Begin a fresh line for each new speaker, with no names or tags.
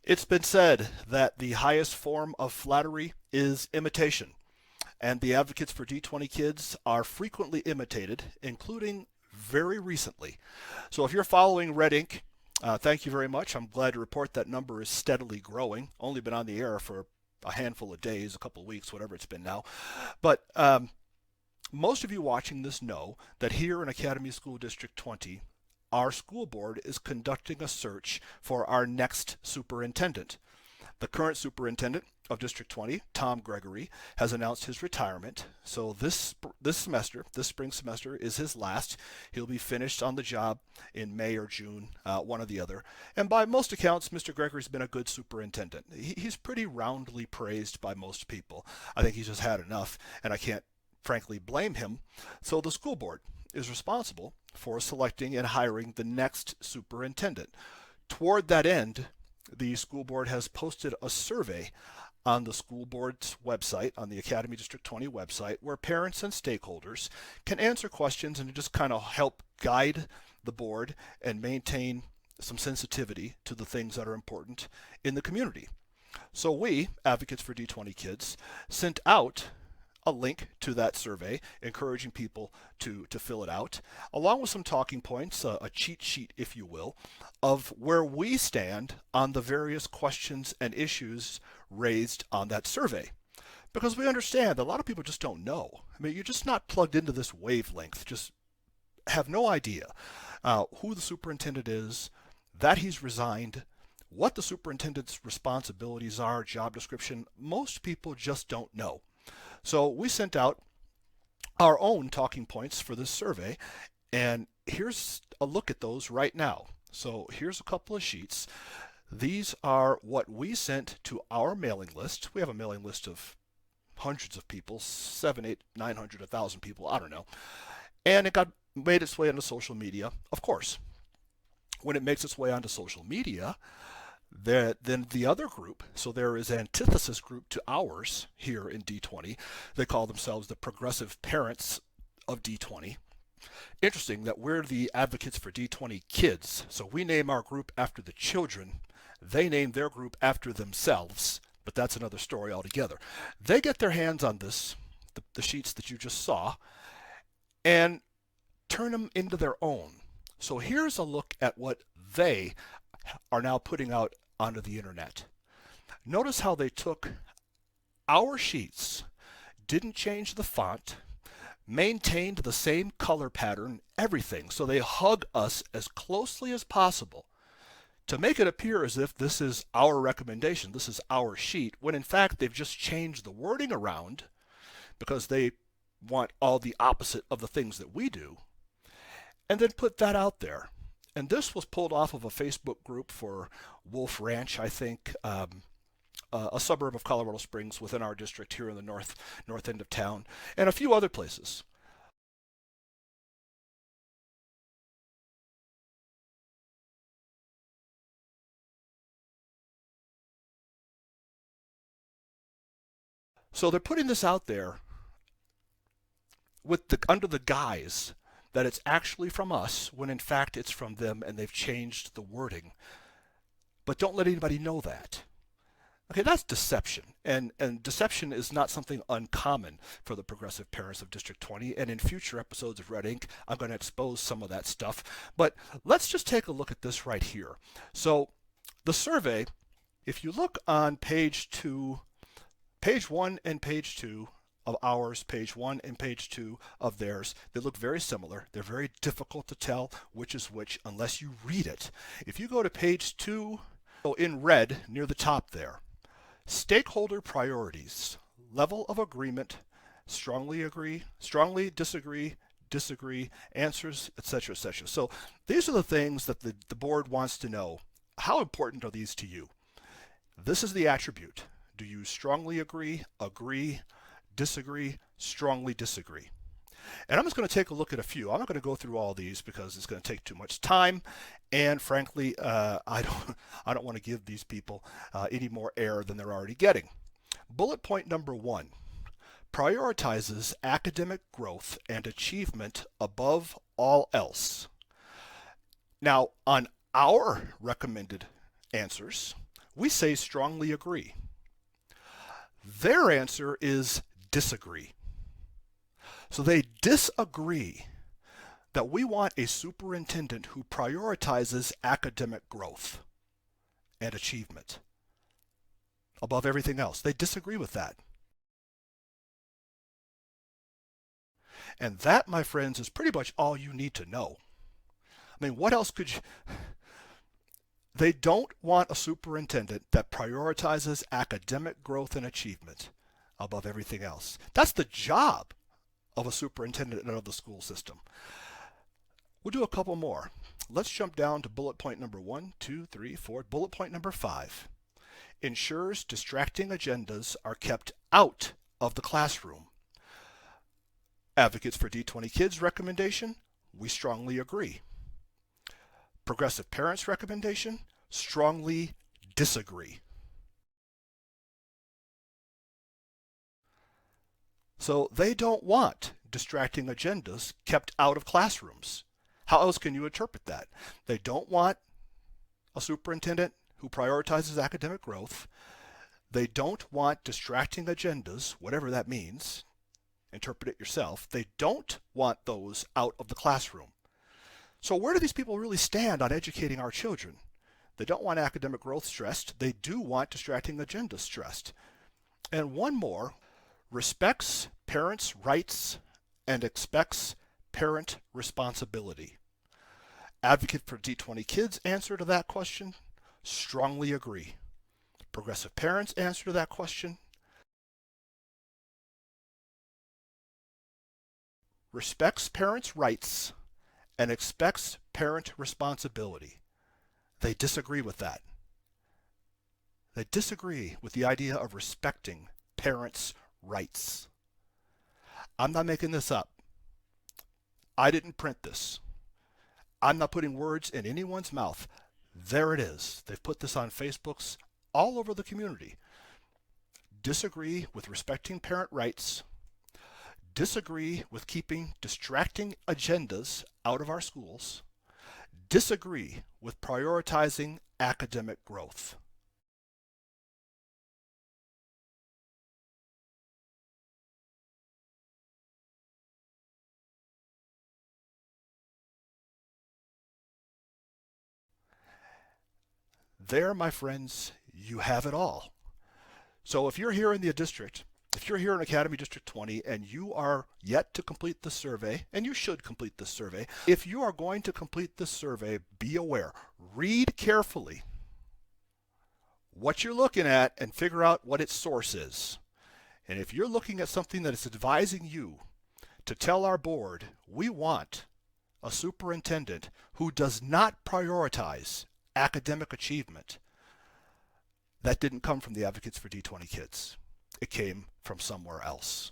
It's been said that the highest form of flattery is imitation, and the advocates for D20 kids are frequently imitated, including very recently. So if you're following Red Ink, thank you very much. I'm glad to report that number is steadily growing. Only been on the air for a handful of days, a couple of weeks, whatever it's been now. But most of you watching this know that here in Academy School District 20, our school board is conducting a search for our next superintendent. The current superintendent of District 20, Tom Gregory, has announced his retirement. So this spring semester, is his last. He'll be finished on the job in May or June, one or the other. And by most accounts, Mr. Gregory's been a good superintendent. He's pretty roundly praised by most people. I think he's just had enough, and I can't frankly blame him. So the school board is responsible for selecting and hiring the next superintendent. Toward that end, the school board has posted a survey on the school board's website, on the Academy District 20 website, where parents and stakeholders can answer questions and just kind of help guide the board and maintain some sensitivity to the things that are important in the community. So we, advocates for D20 kids, sent out a link to that survey, encouraging people to fill it out, along with some talking points, a cheat sheet, if you will, of where we stand on the various questions and issues raised on that survey. Because we understand that a lot of people just don't know. I mean, you're just not plugged into this wavelength, just have no idea who the superintendent is, that he's resigned, what the superintendent's responsibilities are, job description. Most people just don't know. So we sent out our own talking points for this survey, and here's a look at those right now. So here's a couple of sheets. These are what we sent to our mailing list. We have a mailing list of hundreds of people, 7, 8, 900, 1,000 people, I don't know. And it made its way onto social media, of course. When it makes its way onto social media, then the other group, so there is an antithesis group to ours here in D20. They call themselves the progressive parents of D20. Interesting that we're the advocates for D20 kids. So we name our group after the children. They name their group after themselves, but that's another story altogether. They get their hands on this, the sheets that you just saw, and turn them into their own. So here's a look at what they are now putting out onto the internet. Notice how they took our sheets, didn't change the font, maintained the same color pattern, everything. So they hug us as closely as possible to make it appear as if this is our recommendation, this is our sheet, when in fact they've just changed the wording around because they want all the opposite of the things that we do, and then put that out there. And this was pulled off of a Facebook group for Wolf Ranch, I think, a suburb of Colorado Springs within our district here in the north end of town, and a few other places. So they're putting this out there under the guise that it's actually from us, when in fact it's from them and they've changed the wording. But don't let anybody know that. Okay, that's deception. And deception is not something uncommon for the progressive parents of District 20. And in future episodes of Red Ink, I'm going to expose some of that stuff. But let's just take a look at this right here. So the survey, if you look on page 1 and page 2 of ours, page 1 and page 2 of theirs, they look very similar. They're very difficult to tell which is which unless you read it. If you go to page 2, so in red near the top there, stakeholder priorities, level of agreement, strongly agree, strongly disagree, disagree, answers, etc., etc. So these are the things that the board wants to know. How important are these to you? This is the attribute. Do you strongly agree, disagree, strongly disagree? And I'm just going to take a look at a few. I'm not going to go through all these because it's going to take too much time, and frankly, I don't want to give these people any more air than they're already getting. Bullet point number 1 prioritizes academic growth and achievement above all else. Now, on our recommended answers, We say strongly agree. Their answer is disagree. So they disagree that we want a superintendent who prioritizes academic growth and achievement above everything else. They disagree with that. And that, my friends, is pretty much all you need to know. I mean, what else could you... They don't want a superintendent that prioritizes academic growth and achievement above everything else. That's the job of a superintendent of the school system. We'll do a couple more. Let's jump down to bullet point number 1, 2, 3, 4. Bullet point number 5. Ensures distracting agendas are kept out of the classroom. Advocates for D20 Kids recommendation, we strongly agree. Progressive Parents recommendation, strongly disagree. So they don't want distracting agendas kept out of classrooms. How else can you interpret that? They don't want a superintendent who prioritizes academic growth. They don't want distracting agendas, whatever that means. Interpret it yourself. They don't want those out of the classroom. So where do these people really stand on educating our children? They don't want academic growth stressed. They do want distracting agendas stressed. And one more, respects parents' rights and expects parent responsibility. Advocate for D20 Kids answer to that question, strongly agree. Progressive Parents answer to that question, respects parents' rights and expects parent responsibility. They disagree with that. They disagree with the idea of respecting parents' rights. I'm not making this up. I didn't print this. I'm not putting words in anyone's mouth. There it is. They've put this on Facebooks all over the community. Disagree with respecting parent rights. Disagree with keeping distracting agendas out of our schools. Disagree with prioritizing academic growth. There, my friends, you have it all. So if you're here in the district, if you're here in Academy District 20 and you are yet to complete the survey, and you should complete this survey, if you are going to complete this survey, be aware, read carefully what you're looking at and figure out what its source is. And if you're looking at something that is advising you to tell our board, we want a superintendent who does not prioritize academic achievement, that didn't come from the Advocates for D20 Kids. It came from somewhere else.